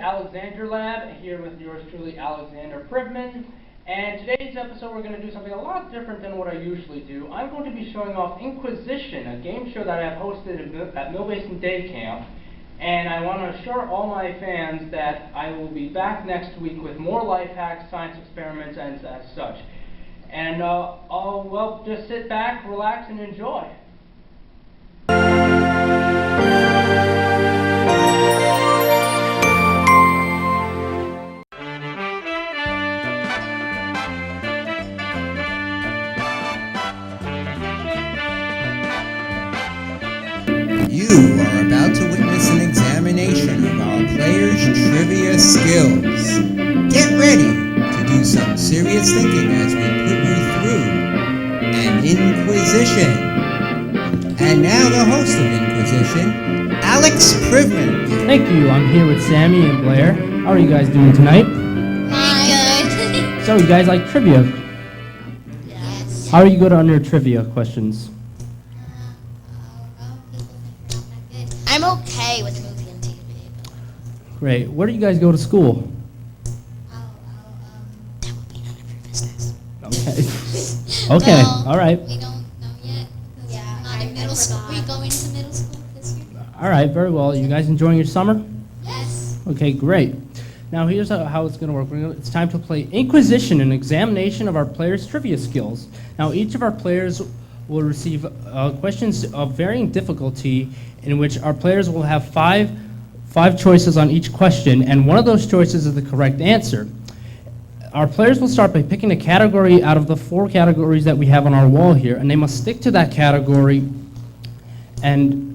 Alexander Lab, here with yours truly, Alexander Privman. And today's episode, we're going to do something a lot different than what I usually do. I'm going to be showing off InQUIZition, a game show that I've hosted at Mill Basin Day Camp. And I want to assure all my fans that I will be back next week with more life hacks, science experiments, and as such. And well, just sit back, relax, and enjoy. You are about to witness an examination of our players' trivia skills. Get ready to do some serious thinking as we put you through an InQUIZition. And now the host of InQUIZition, Alex Privman. Thank you. I'm here with Sammy and Blair. How are you guys doing tonight? Good. So, you guys like trivia? Yes. How are you good on your trivia questions? I'm okay with movie and TV. Great. Where do you guys go to school? That would be none of your business. Okay. Okay. No, All right. We don't know yet. Yeah. Not in middle school. We're going to middle school this year. All right. Very well. You guys enjoying your summer? Yes. Okay. Great. Now here's how it's going to work. It's time to play InQUIZition, an examination of our players' trivia skills. Now each of our players will receive questions of varying difficulty, in which our players will have five choices on each question, and one of those choices is the correct answer. Our players will start by picking a category out of the 4 categories that we have on our wall here, and they must stick to that category and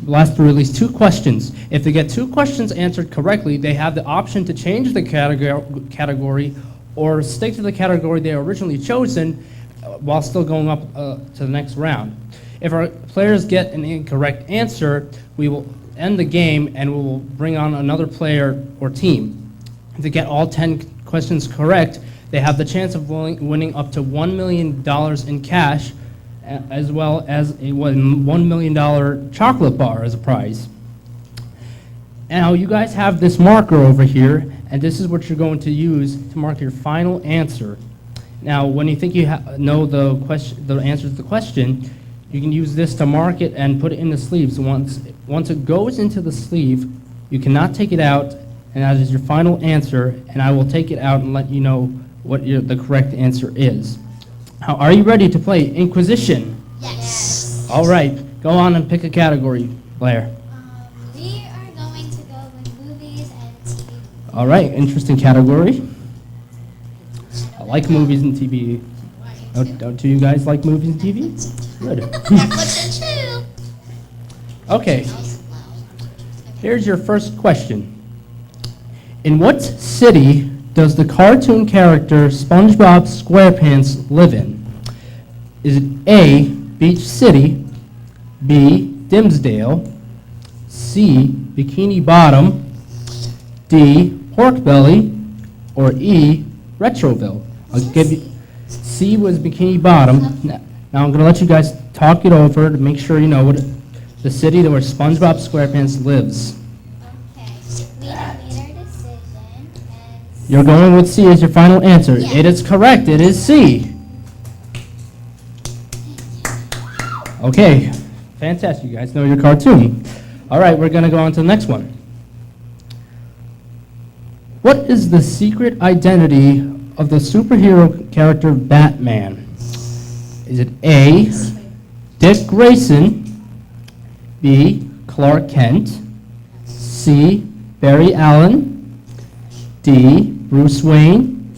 last through at least 2 questions. If they get 2 questions answered correctly, they have the option to change the category or stick to the category they originally chosen while still going up to the next round. If our players get an incorrect answer, we will end the game and we will bring on another player or team. If they get all 10 questions correct, they have the chance of winning up to $1 million in cash, as well as a $1 million chocolate bar as a prize. Now you guys have this marker over here, and this is what you're going to use to mark your final answer. Now when you think you know the answer to the question, you can use this to mark it and put it in the sleeves. Once it goes into the sleeve, you cannot take it out, and that is your final answer, and I will take it out and let you know what the correct answer is. Now, are you ready to play InQUIZition? Yes. All right, go on and pick a category, Blair. We are going to go with movies and TV. All right, interesting category. I like movies and TV. Don't you guys like movies and TV? Good. Netflix and chill. Okay, here's your first question. In what city does the cartoon character SpongeBob SquarePants live in? Is it A, Beach City, B, Dimsdale, C, Bikini Bottom, D, Pork Belly, or E, Retroville? I'll give you. C was Bikini Bottom. Now I'm going to let you guys talk it over to make sure you know what the city where SpongeBob SquarePants lives. Okay. We have made our decision. You're going with C as your final answer. Yeah. It is correct. It is C. Okay. Fantastic. You guys know your cartoon. All right, we're going to go on to the next one. What is the secret identity of the superhero character Batman? Is it A, Dick Grayson, B, Clark Kent, C, Barry Allen, D, Bruce Wayne,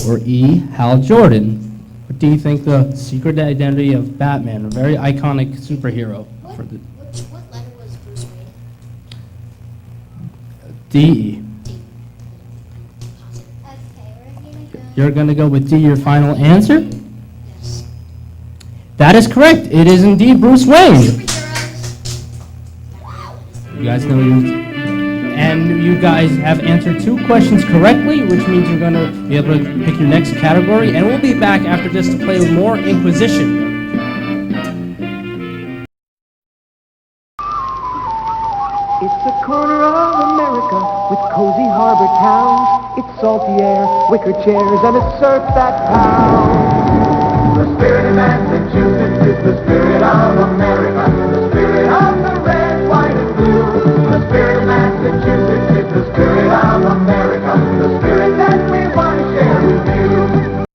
or E, Hal Jordan? What do you think the secret identity of Batman, a very iconic superhero? What letter was Bruce Wayne? D. Okay, we're going to go. You're going to go with D, your final answer? Yes. That is correct. It is indeed Bruce Wayne. Superheroes. You guys know and you guys have answered 2 questions correctly, which means you're going to be able to pick your next category, and we'll be back after this to play with more InQUIZition. It's a corner of America with cozy harbor towns, its salty air, wicker chairs, and a surf that pounds. The spirit of Massachusetts is the spirit of America, the spirit of the red, white, and blue. The spirit of Massachusetts is the spirit of America, the spirit that we want to share with you.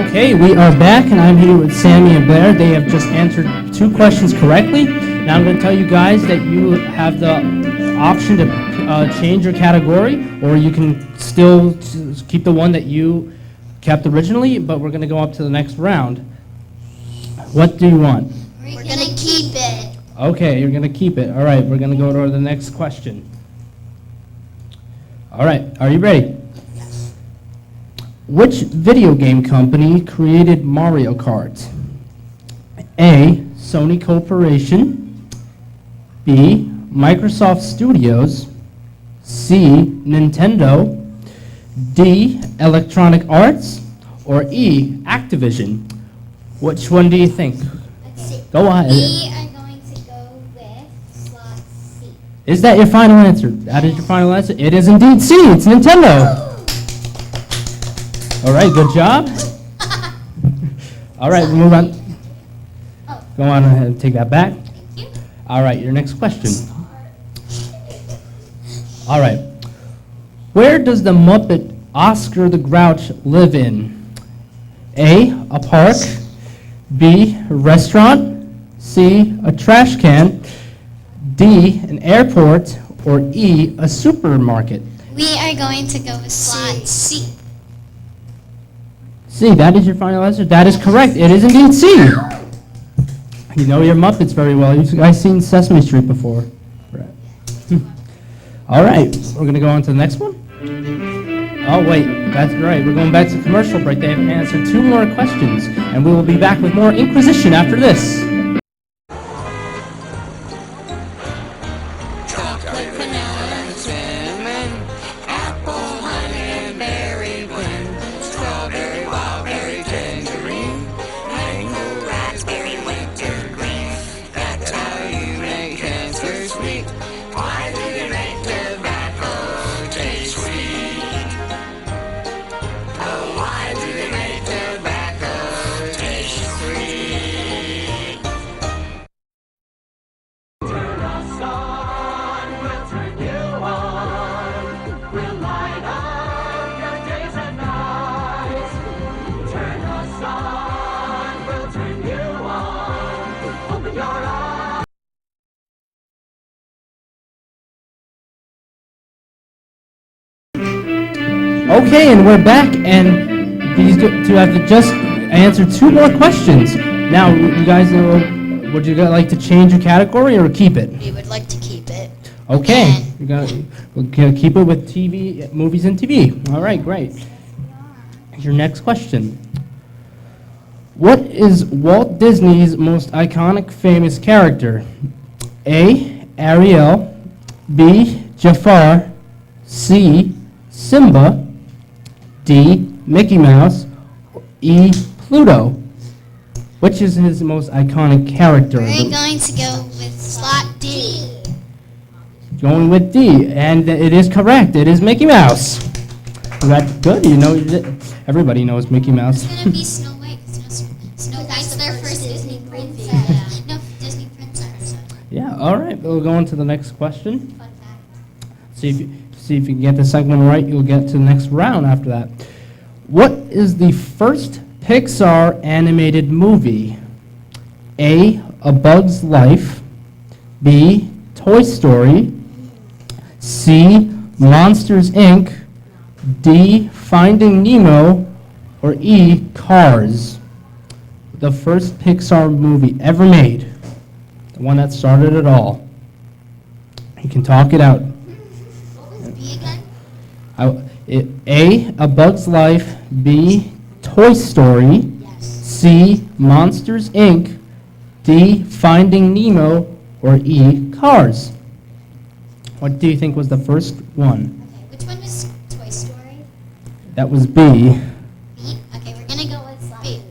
Okay, we are back, and I'm here with Sammy and Blair. They have just answered 2 questions correctly. Now I'm going to tell you guys that you have the option to change your category, or you can still keep the one that you kept originally, but we're going to go up to the next round. What do you want? We're gonna keep it. Okay, you're going to keep it. All right, we're going to go to the next question. All right, are you ready? Which video game company created Mario Kart? A. Sony Corporation. B. Microsoft Studios. C. Nintendo. D. Electronic Arts. Or E. Activision. Which one do you think? Let's see. Go ahead. We are going to go with slot C. Is that your final answer? That is your final answer? It is indeed C. It's Nintendo. All right, good job. All right, we'll move on. Oh. Go on ahead and take that back. Thank you. All right, your next question. All right. Where does the Muppet Oscar the Grouch live in? A, a park. B, a restaurant. C, a trash can. D, an airport. Or E, a supermarket. We are going to go with slot C. C, that is your final answer? That is correct. It is indeed C. You know your Muppets very well. You guys seen Sesame Street before? All right, we're going to go on to the next one. Oh, wait, that's right. We're going back to commercial break. They have answered 2 more questions, and we will be back with more InQUIZition after this. Chocolate, vanilla, and cinnamon, apple, honey, and berry blend, strawberry, wildberry, tangerine, mango, raspberry, wintergreen. That's how you make cancer sweet. Why do you make tobacco taste sweet? Oh, why do they make tobacco taste sweet? Turn us on, we'll turn you on. We'll light up your days and nights. Turn us on, we'll turn you on. Open your eyes. Okay, and we're back, and these 2 have to just answer 2 more questions. Now, you guys know, would you like to change your category or keep it? We would like to keep it. Okay, we're gonna keep it with TV, movies and TV. All right, great. Your next question. What is Walt Disney's most iconic famous character? A, Ariel. B, Jafar. C, Simba. D, Mickey Mouse. E, Pluto. Which is his most iconic character? We're going to go with slot D. Going with D, and it is correct. It is Mickey Mouse. That's good. You know, everybody knows Mickey Mouse. It's going to be Snow White. Snow White's their first Disney princess. No, Disney princess. Yeah. All right. We'll go on to the next question. Fun fact. See if you can get the second one right. You'll get to the next round after that. What is the first Pixar animated movie? A, A Bug's Life. B, Toy Story. C, Monsters, Inc. D, Finding Nemo. Or E, Cars. The first Pixar movie ever made. The one that started it all. You can talk it out. What was B again? A, A Bug's Life. B, Toy Story. Yes. C, Monsters, Inc. D, Finding Nemo. Or E, Cars. What do you think was the first one? Okay, which one was Toy Story? That was B. B? Okay, we're going to go with B.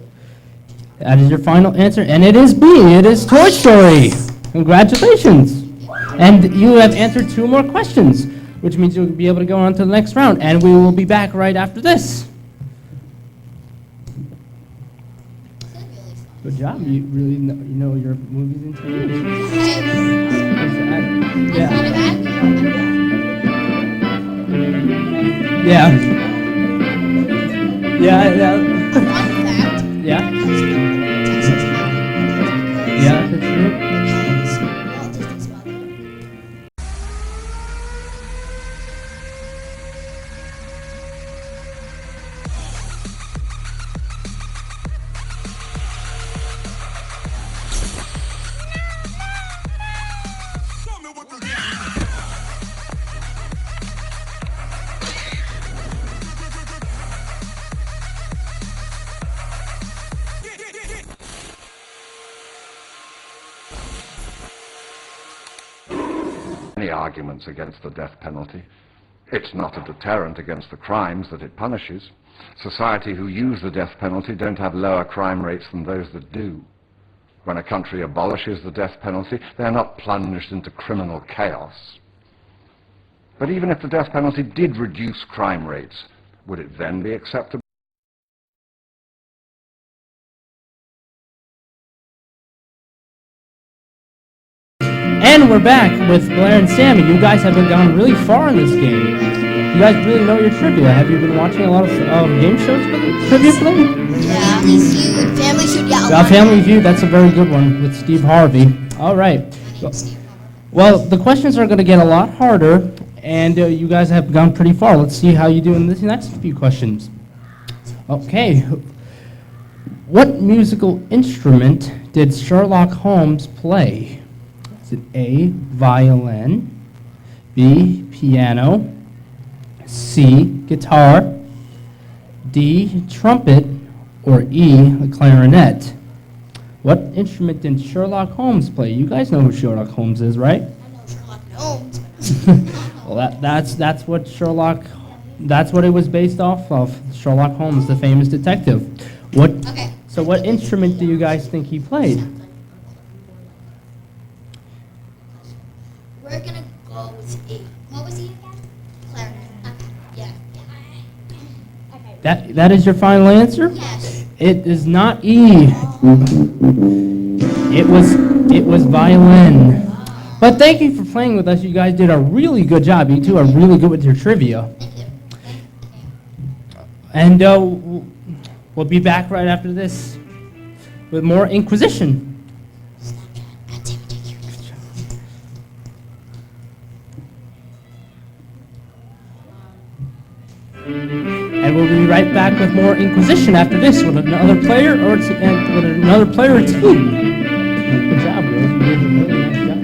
That is your final answer, and it is B. It is Toy Story. Congratulations. And you have answered 2 more questions, which means you'll be able to go on to the next round. And we will be back right after this. Good job. You really know your movies and TV. Yeah. Yeah. Yeah. Yeah. Yeah. Yeah, that's true. Any arguments against the death penalty. It's not a deterrent against the crimes that it punishes. Society who use the death penalty don't have lower crime rates than those that do. When a country abolishes the death penalty, they're not plunged into criminal chaos. But even if the death penalty did reduce crime rates, would it then be acceptable? And we're back with Blair and Sammy. You guys have gone really far in this game. You guys really know your trivia. Have you been watching a lot of game shows for the trivia play? Yeah. Family Feud, yeah. Family Feud, that's a very good one with Steve Harvey. All right. Well, the questions are going to get a lot harder, and you guys have gone pretty far. Let's see how you do in this next few questions. Okay. What musical instrument did Sherlock Holmes play? Is it A, violin, B, piano, C, guitar, D, trumpet, or E, a clarinet? What instrument did Sherlock Holmes play? You guys know who Sherlock Holmes is, right? I know Sherlock Holmes. Well, that's what it was based off of. Sherlock Holmes, the famous detective. Okay. So what instrument do you guys think he played? We're gonna go with E. What was E again? Clarinet. Yeah. Okay. That is your final answer? Yes. It is not E. It was violin. But thank you for playing with us. You guys did a really good job. You two are really good with your trivia. Thank you. And we'll be back right after this with more InQUIZition. And we'll be right back with more InQUIZition after this with another player or team. Good job, Will. You did a really nice job.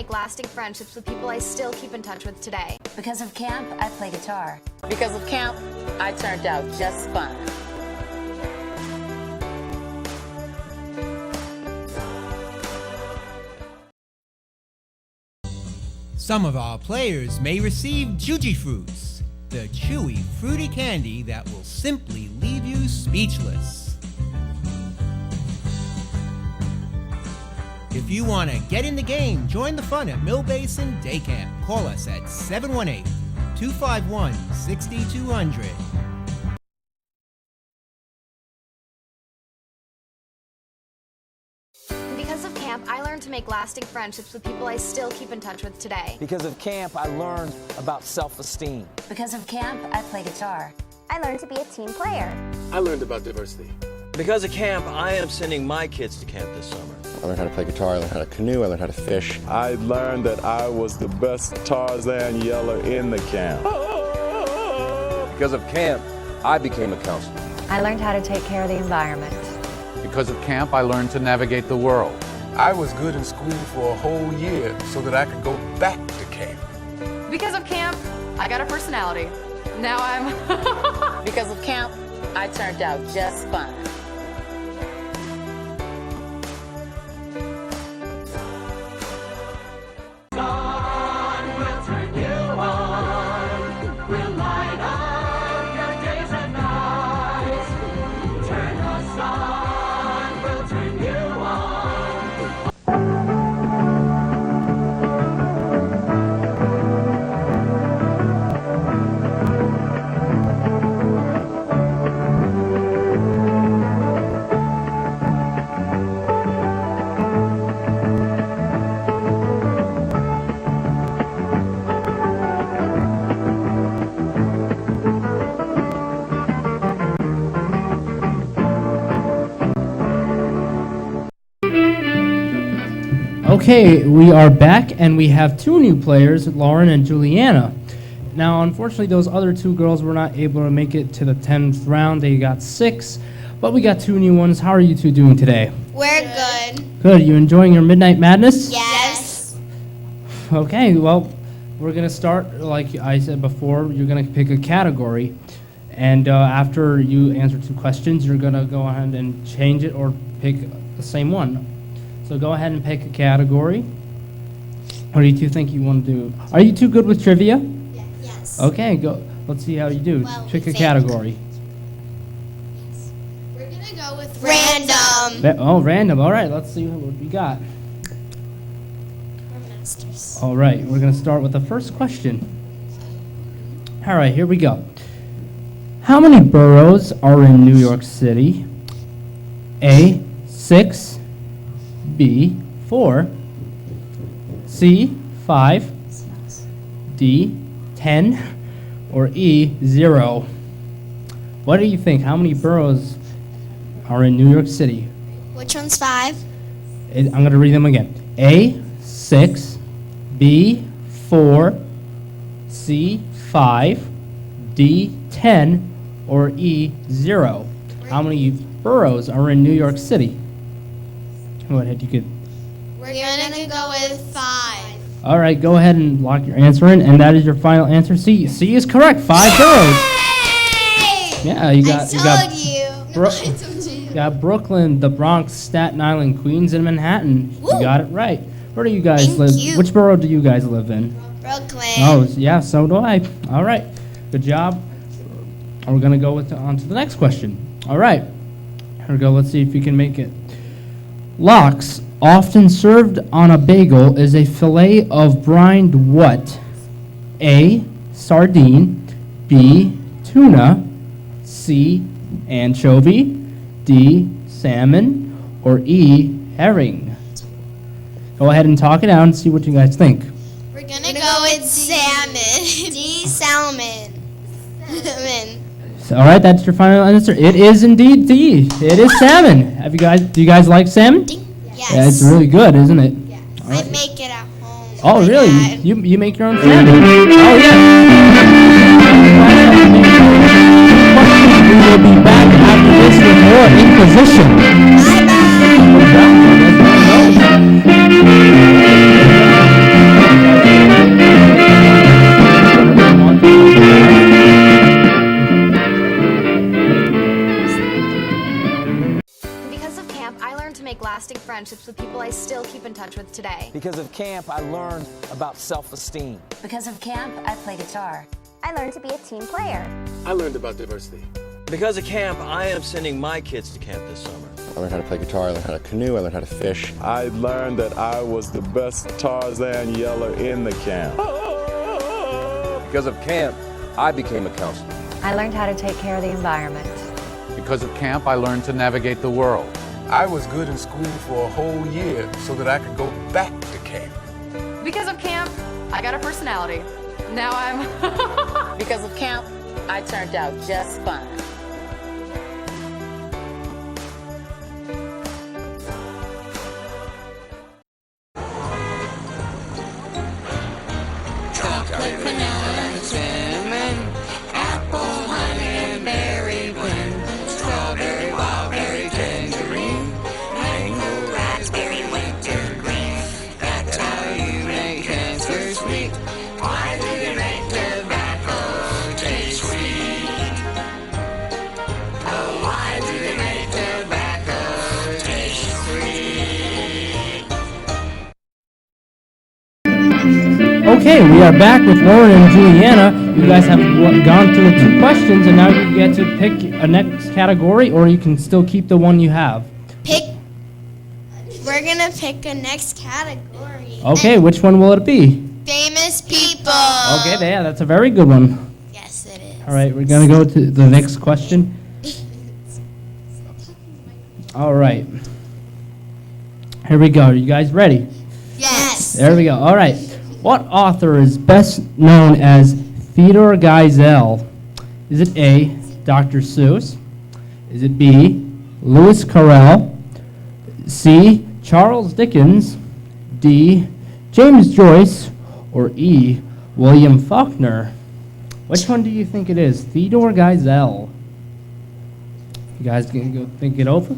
Lasting friendships with people I still keep in touch with today. Because of camp, I play guitar. Because of camp, I turned out just fine. Some of our players may receive Juji Fruits, the chewy, fruity candy that will simply leave you speechless. If you want to get in the game, join the fun at Mill Basin Day Camp. Call us at 718-251-6200. Because of camp, I learned to make lasting friendships with people I still keep in touch with today. Because of camp, I learned about self-esteem. Because of camp, I play guitar. I learned to be a team player. I learned about diversity. Because of camp, I am sending my kids to camp this summer. I learned how to play guitar, I learned how to canoe, I learned how to fish. I learned that I was the best Tarzan yeller in the camp. Because of camp, I became a counselor. I learned how to take care of the environment. Because of camp, I learned to navigate the world. I was good in school for a whole year so that I could go back to camp. Because of camp, I got a personality. Now I'm... Because of camp, I turned out just fine. Okay, we are back, and we have two new players, Lauren and Juliana. Now, unfortunately, those other two girls were not able to make it to the 10th round. They got 6, but we got two new ones. How are you two doing today? We're good. Good. You enjoying your Midnight Madness? Yes. Okay, well, we're going to start, like I said before, you're going to pick a category, and after you answer 2 questions, you're going to go ahead and change it or pick the same one. So go ahead and pick a category. What do you two think you want to do? Are you two good with trivia? Yes. Okay, go. Let's see how you do. Well, Pick a we failed. category. We're going to go with random. Oh, random. All right, let's see what we got. We're masters. All right, we're going to start with the first question. All right, here we go. How many boroughs are in New York City? A, 6. B, 4. C, 5. D, 10. Or E, 0. What do you think? How many boroughs are in New York City? Which one's 5? I'm going to read them again. A, 6. B, 4. C, 5. D, 10. Or E, 0. How many boroughs are in New York City? Go ahead, you could. We're going to go with 5. All right, go ahead and lock your answer in, and that is your final answer. C. C is correct. 5 boroughs. Yeah, you got. I told you. You got Brooklyn, the Bronx, Staten Island, Queens, and Manhattan. Woo. You got it right. Where do you guys Thank live? you. Which borough do you guys live in? Brooklyn. Oh, yeah, so do I. All right, good job. We're gonna go on to the next question. All right, here we go. Let's see if you can make it. Lox, often served on a bagel, is a fillet of brined what? A, sardine. B, tuna. C, anchovy. D, salmon. Or E, herring. Go ahead and talk it out and see what you guys think. We're going to go with salmon. D, salmon. Salmon. So, all right, that's your final answer. It is indeed D. It is salmon. Do you guys like salmon? Yes. Yeah, it's really good, isn't it? Yeah. All right. I make it at home. Oh, My really? dad. You make your own salmon? Oh, yeah. We will be back after this with more InQUIZition. Because of camp, I learned to make lasting friendships with people I still keep in touch with today. Because of camp, I learned about self-esteem. Because of camp, I play guitar. I learned to be a team player. I learned about diversity. Because of camp, I am sending my kids to camp this summer. I learned how to play guitar, I learned how to canoe, I learned how to fish. I learned that I was the best Tarzan yeller in the camp. Because of camp, I became a counselor. I learned how to take care of the environment. Because of camp, I learned to navigate the world. I was good in school for a whole year so that I could go back to camp. Because of camp, I got a personality. Now I'm... Because of camp, I turned out just fine. Chocolate, vanilla, and cinnamon, apple, honey, and berry blend, strawberry, wildberry, tangerine, mango, raspberry, winter Okay, we are back with Lauren and Juliana. You guys have gone through the 2 questions, and now you get to pick a next category, or you can still keep the one you have. We're gonna pick a next category. Okay, which one will it be? Famous people. Okay, yeah, that's a very good one. Yes, it is. All right, we're going to go to the next question. All right. Here we go. Are you guys ready? Yes. There we go. All right. What author is best known as Theodore Geisel? Is it A, Dr. Seuss? Is it B, Lewis Carroll? C, Charles Dickens? D, James Joyce? Or E, William Faulkner? Which one do you think it is? Theodore Geisel. You guys can go think it over?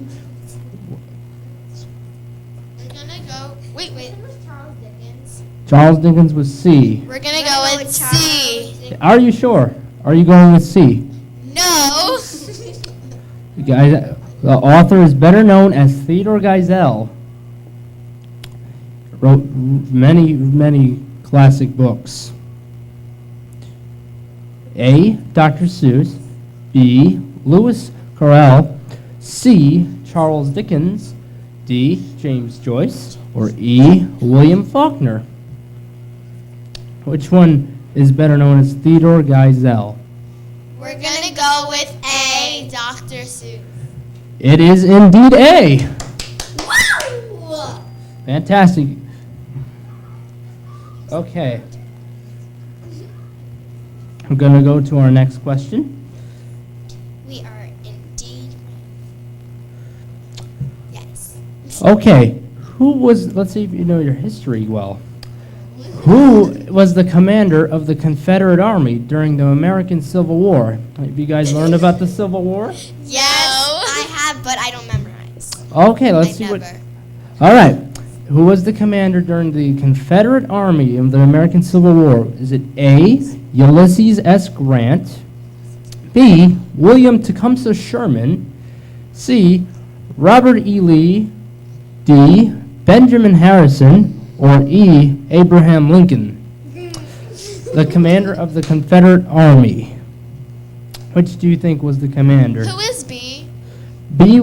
We're gonna go. Wait. It was Charles Dickens. Charles Dickens was C. We're gonna go with C. Are you sure? Are you going with C? No. You guys, the author is better known as Theodore Geisel. Wrote many classic books. A, Dr. Seuss. B, Lewis Carroll. C, Charles Dickens. D, James Joyce. Or E, William Faulkner. Which one is better known as Theodore Geisel? We're gonna go with A, Dr. Seuss. It is indeed A. Wow! Fantastic. Okay. I'm going to go to our next question. We are indeed. Yes. Okay. Let's see if you know your history well. Who was the commander of the Confederate Army during the American Civil War? Have you guys learned about the Civil War? Yes, I have, but I don't memorize. Okay, let's see what. All right. Who was the commander during the Confederate Army of the American Civil War? Is it A, Ulysses S. Grant, B, William Tecumseh Sherman, C, Robert E. Lee, D, Benjamin Harrison, or E, Abraham Lincoln? The commander of the Confederate Army. Which do you think was the commander? Who is B? B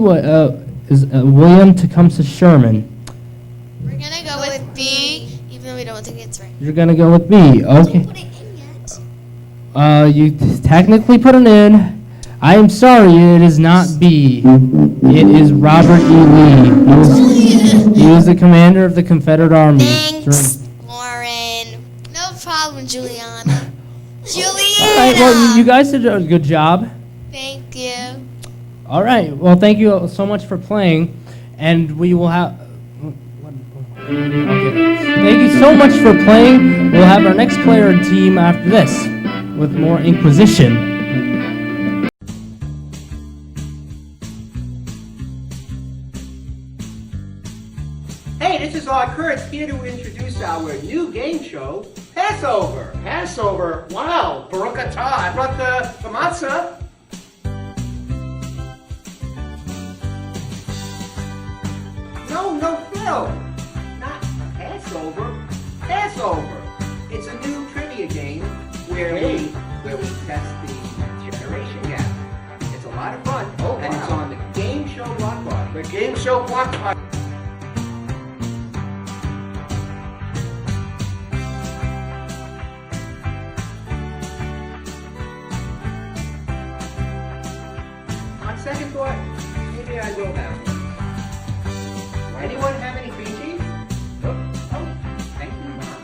is William Tecumseh Sherman. We're gonna go with B, even though we don't think it's right. You're gonna go with B, okay. Put it in yet. You technically put it in. I am sorry, it is not B. It is Robert E. Lee. He was the commander of the Confederate Army. Thanks, Lauren. No problem, Juliana. Juliana! All right, well, you guys did a good job. Thank you. All right, well, thank you so much for playing, and we will have... Okay. Thank you so much for playing. We'll have our next player and team after this with more InQUIZition. Hey, this is Art Kurtz here to introduce our new game show, Passover. Passover? Wow, Baruch atah. I brought the matzah. No, Phil. Not Passover. Passover. It's a new trivia game where we test the generation gap. It's a lot of fun. Oh, and it's on the Game Show Block Party. The Game Show Block Party. On second thought, maybe I will have one. Anyone have any cream cheese? Oh, thank you, Mom.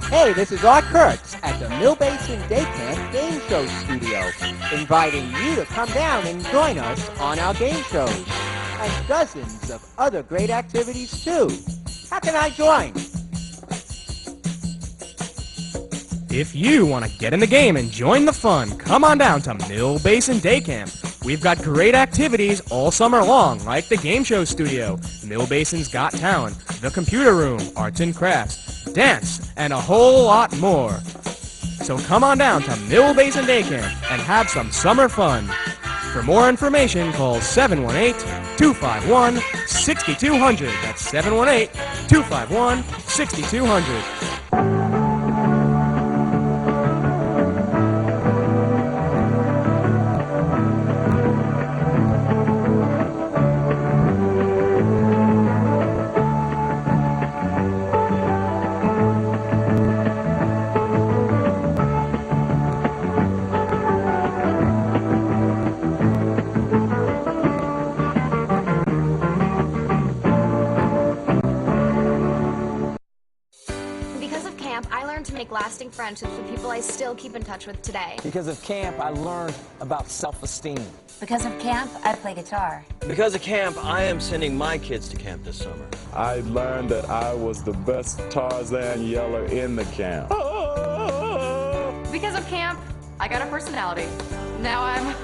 Hey, this is Art Kurtz at the Mill Basin Day Camp Game Show Studio, inviting you to come down and join us on our game shows, and dozens of other great activities too. How can I join? If you want to get in the game and join the fun, come on down to Mill Basin Day Camp. We've got great activities all summer long, like the Game Show Studio, Mill Basin's Got Talent, the Computer Room, Arts and Crafts, dance, and a whole lot more. So come on down to Mill Basin Day Camp and have some summer fun. For more information, call 718-251-6200. That's 718-251-6200. I learned to make lasting friendships with people I still keep in touch with today. Because of camp, I learned about self-esteem. Because of camp, I play guitar. Because of camp, I am sending my kids to camp this summer. I learned that I was the best Tarzan yeller in the camp. Because of camp, I got a personality. Now I'm...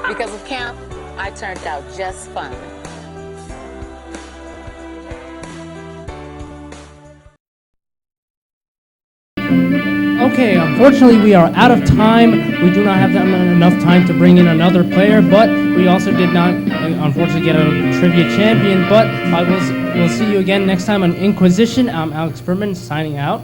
Because of camp, I turned out just fine. Okay, unfortunately we are out of time. We do not have enough time to bring in another player, but we also did not, unfortunately, get a trivia champion. But we'll see you again next time on InQUIZition. I'm Alex Privman, signing out.